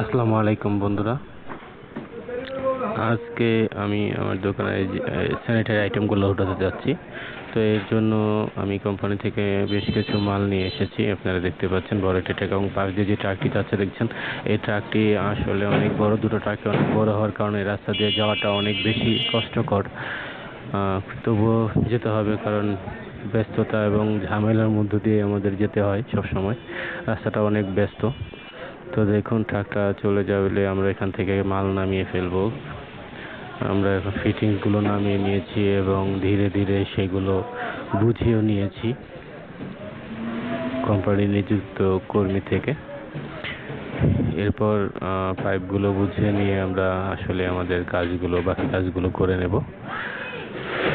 আসসালামু আলাইকুম বন্ধুরা। আজকে আমি আমার দোকানে স্যানিটারি আইটেমগুলো উঠাতে যাচ্ছি। তো এর জন্য আমি কোম্পানি থেকে বেশ কিছু মাল নিয়ে এসেছি। আপনারা দেখতে পাচ্ছেন বড় একটি ট্রাক এবং পাশ দিয়ে যে ট্রাকটি যাচ্ছে দেখছেন, এই ট্রাকটি আসলে অনেক বড়। দুটো ট্রাকটি অনেক বড় হওয়ার কারণে রাস্তা দিয়ে যাওয়াটা অনেক বেশি কষ্টকর। তবুও যেতে হবে, কারণ ব্যস্ততা এবং ঝামেলার মধ্য দিয়ে আমাদের যেতে হয় সবসময়। রাস্তাটা অনেক ব্যস্ত। তো দেখুন, ট্রাকটা চলে যাবে, আমরা এখান থেকে মাল নামিয়ে ফেলবো। আমরা এখন ফিটিংসগুলো নামিয়ে নিয়েছি এবং ধীরে ধীরে সেগুলো বুঝিয়েও নিয়েছি কোম্পানি নিযুক্ত কর্মী থেকে। এরপর পাইপগুলো বুঝিয়ে নিয়ে আমরা আসলে আমাদের বাকি কাজগুলো করে নেব।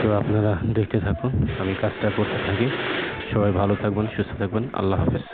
তো আপনারা দেখতে থাকুন, আমি কাজটা করতে থাকি। সবাই ভালো থাকবেন, সুস্থ থাকবেন। আল্লাহ হাফেজ।